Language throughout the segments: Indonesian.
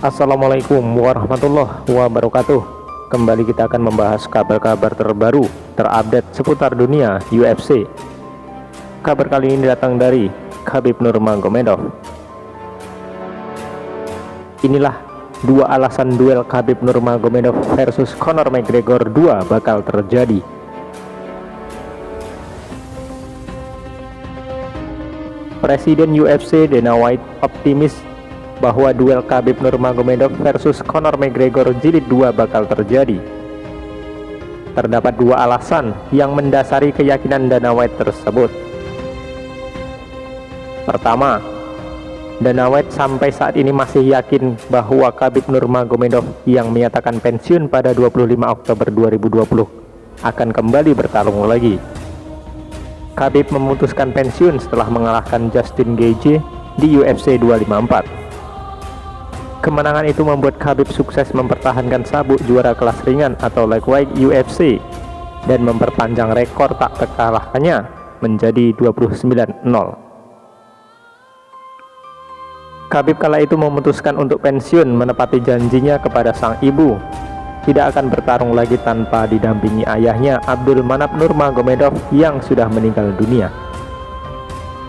Assalamualaikum warahmatullahi wabarakatuh. Kembali kita akan membahas kabar-kabar terbaru terupdate seputar dunia UFC. Kabar kali ini datang dari Khabib Nurmagomedov. Inilah dua alasan duel Khabib Nurmagomedov versus Conor McGregor 2 bakal terjadi. Presiden UFC Dana White optimis bahwa duel Khabib Nurmagomedov versus Conor McGregor jilid 2 bakal terjadi. Terdapat dua alasan yang mendasari keyakinan Dana White tersebut. Pertama, Dana White sampai saat ini masih yakin bahwa Khabib Nurmagomedov yang menyatakan pensiun pada 25 Oktober 2020 akan kembali bertarung lagi. Khabib memutuskan pensiun setelah mengalahkan Justin Gaethje di UFC 254. Kemenangan itu membuat Khabib sukses mempertahankan sabuk juara kelas ringan atau lightweight UFC dan memperpanjang rekor tak terkalahkannya menjadi 29-0. Khabib kala itu memutuskan untuk pensiun menepati janjinya kepada sang ibu, tidak akan bertarung lagi tanpa didampingi ayahnya Abdulmanap Nurmagomedov yang sudah meninggal dunia.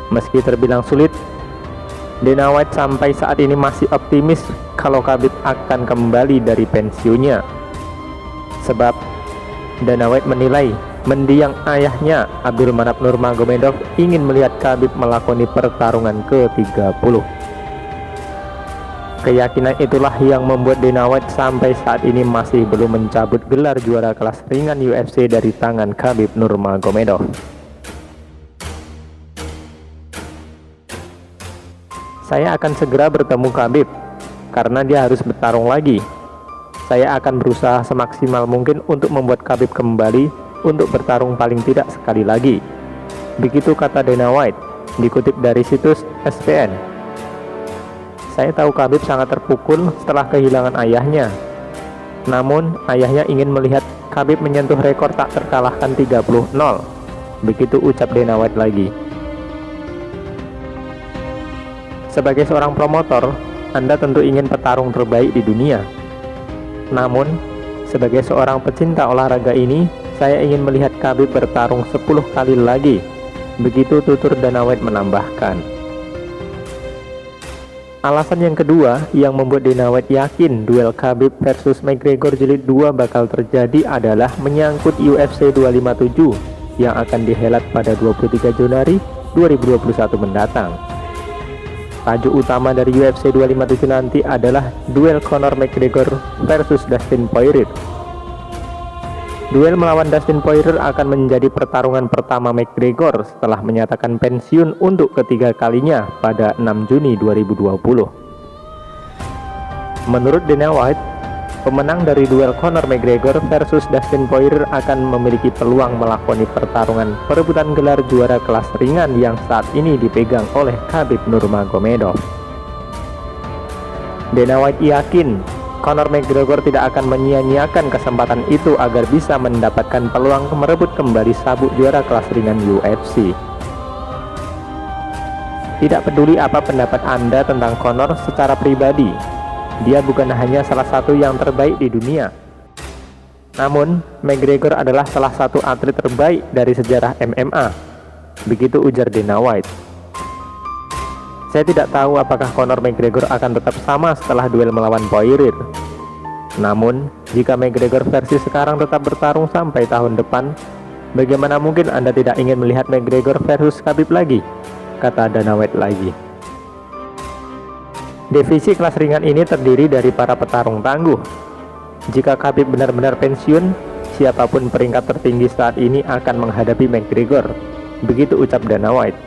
Meski terbilang sulit, Dana White sampai saat ini masih optimis kalau Khabib akan kembali dari pensiunnya. Sebab Dana White menilai mendiang ayahnya Abdulmanap Nurmagomedov ingin melihat Khabib melakoni pertarungan ke-30. Keyakinan itulah yang membuat Dana White sampai saat ini masih belum mencabut gelar juara kelas ringan UFC dari tangan Khabib Nurmagomedov. Saya akan segera bertemu Khabib karena dia harus bertarung lagi. Saya akan berusaha semaksimal mungkin untuk membuat Khabib kembali untuk bertarung paling tidak sekali lagi. Begitu kata Dana White, dikutip dari situs ESPN. Saya tahu Khabib sangat terpukul setelah kehilangan ayahnya. Namun, ayahnya ingin melihat Khabib menyentuh rekor tak terkalahkan 30-0. Begitu ucap Dana White lagi. Sebagai seorang promotor, Anda tentu ingin petarung terbaik di dunia. Namun, sebagai seorang pecinta olahraga ini, saya ingin melihat Khabib bertarung 10 kali lagi. Begitu tutur Dana White menambahkan. Alasan yang kedua yang membuat Dana White yakin duel Khabib versus McGregor jilid 2 bakal terjadi adalah menyangkut UFC 257 yang akan dihelat pada 23 Januari 2021 mendatang. Tajuk utama dari UFC 257 nanti adalah duel Conor McGregor versus Dustin Poirier. Duel melawan Dustin Poirier akan menjadi pertarungan pertama McGregor setelah menyatakan pensiun untuk ketiga kalinya pada 6 Juni 2020. Menurut Dana White, pemenang dari duel Conor McGregor versus Dustin Poirier akan memiliki peluang melakoni pertarungan perebutan gelar juara kelas ringan yang saat ini dipegang oleh Khabib Nurmagomedov. Dana White yakin Conor McGregor tidak akan menyia-nyiakan kesempatan itu agar bisa mendapatkan peluang merebut kembali sabuk juara kelas ringan UFC. Tidak peduli apa pendapat Anda tentang Conor secara pribadi, dia bukan hanya salah satu yang terbaik di dunia. Namun, McGregor adalah salah satu atlet terbaik dari sejarah MMA. Begitu ujar Dana White. Saya tidak tahu apakah Conor McGregor akan tetap sama setelah duel melawan Poirier. Namun, jika McGregor versi sekarang tetap bertarung sampai tahun depan, bagaimana mungkin Anda tidak ingin melihat McGregor versus Khabib lagi? Kata Dana White lagi. Divisi kelas ringan ini terdiri dari para petarung tangguh. Jika Khabib benar-benar pensiun, siapapun peringkat tertinggi saat ini akan menghadapi McGregor. Begitu ucap Dana White.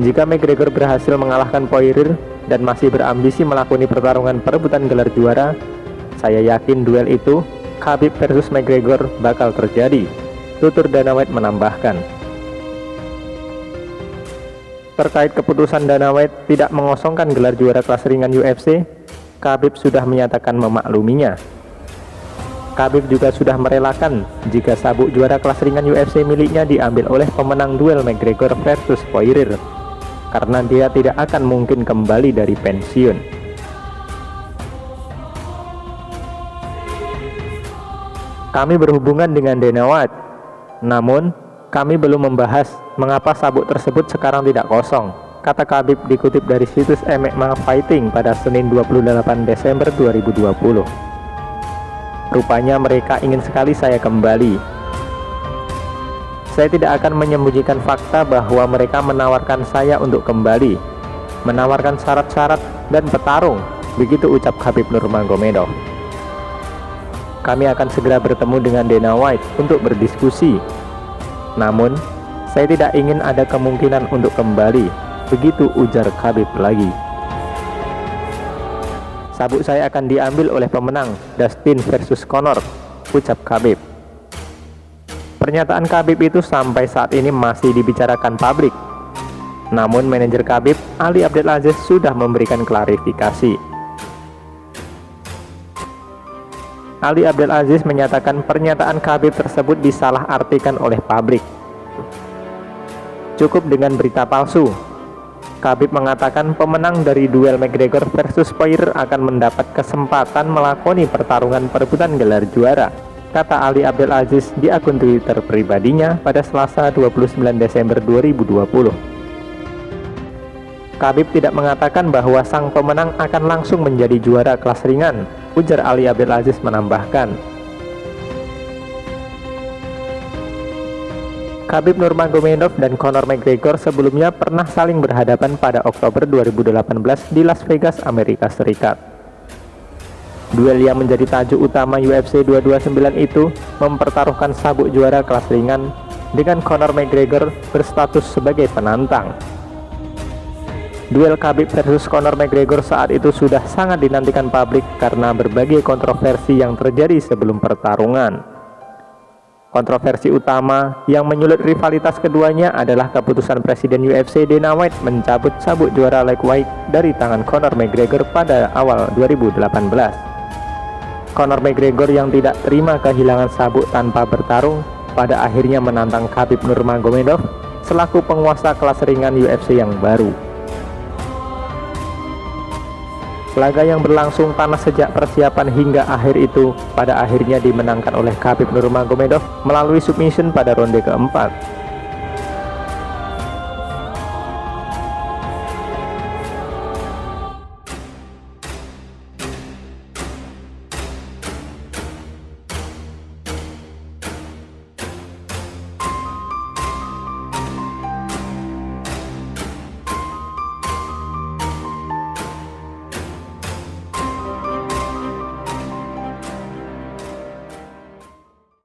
Jika McGregor berhasil mengalahkan Poirier dan masih berambisi melakoni pertarungan perebutan gelar juara, saya yakin duel itu, Khabib versus McGregor, bakal terjadi. Tutur Dana White menambahkan. Terkait keputusan Dana White tidak mengosongkan gelar juara kelas ringan UFC, Khabib sudah menyatakan memakluminya. Khabib juga sudah merelakan jika sabuk juara kelas ringan UFC miliknya diambil oleh pemenang duel McGregor versus Poirier, karena dia tidak akan mungkin kembali dari pensiun. Kami berhubungan dengan Dana White, namun kami belum membahas mengapa sabuk tersebut sekarang tidak kosong, kata Khabib dikutip dari situs MMA Fighting pada Senin 28 Desember 2020. Rupanya mereka ingin sekali saya kembali. Saya tidak akan menyembunyikan fakta bahwa mereka menawarkan saya untuk kembali, menawarkan syarat-syarat dan petarung, begitu ucap Khabib Nurmagomedov. Kami akan segera bertemu dengan Dana White untuk berdiskusi. Namun, saya tidak ingin ada kemungkinan untuk kembali, begitu ujar Khabib lagi. Sabuk saya akan diambil oleh pemenang Dustin versus Conor, ucap Khabib. Pernyataan Khabib itu sampai saat ini masih dibicarakan publik. Namun manajer Khabib, Ali Abdelaziz, sudah memberikan klarifikasi. Ali Abdelaziz menyatakan pernyataan Khabib tersebut disalahartikan oleh publik. Cukup dengan berita palsu. Khabib mengatakan pemenang dari duel McGregor versus Poirier akan mendapat kesempatan melakoni pertarungan perebutan gelar juara, kata Ali Abdelaziz di akun Twitter pribadinya pada Selasa 29 Desember 2020. Khabib tidak mengatakan bahwa sang pemenang akan langsung menjadi juara kelas ringan, ujar Ali Abdelaziz menambahkan. Khabib Nurmagomedov dan Conor McGregor sebelumnya pernah saling berhadapan pada Oktober 2018 di Las Vegas, Amerika Serikat. Duel yang menjadi tajuk utama UFC 229 itu mempertaruhkan sabuk juara kelas ringan dengan Conor McGregor berstatus sebagai penantang. Duel Khabib versus Conor McGregor saat itu sudah sangat dinantikan publik karena berbagai kontroversi yang terjadi sebelum pertarungan. Kontroversi utama yang menyulut rivalitas keduanya adalah keputusan Presiden UFC Dana White mencabut sabuk juara lightweight dari tangan Conor McGregor pada awal 2018. Conor McGregor yang tidak terima kehilangan sabuk tanpa bertarung pada akhirnya menantang Khabib Nurmagomedov selaku penguasa kelas ringan UFC yang baru. Laga yang berlangsung panas sejak persiapan hingga akhir itu pada akhirnya dimenangkan oleh Khabib Nurmagomedov melalui submission pada ronde keempat.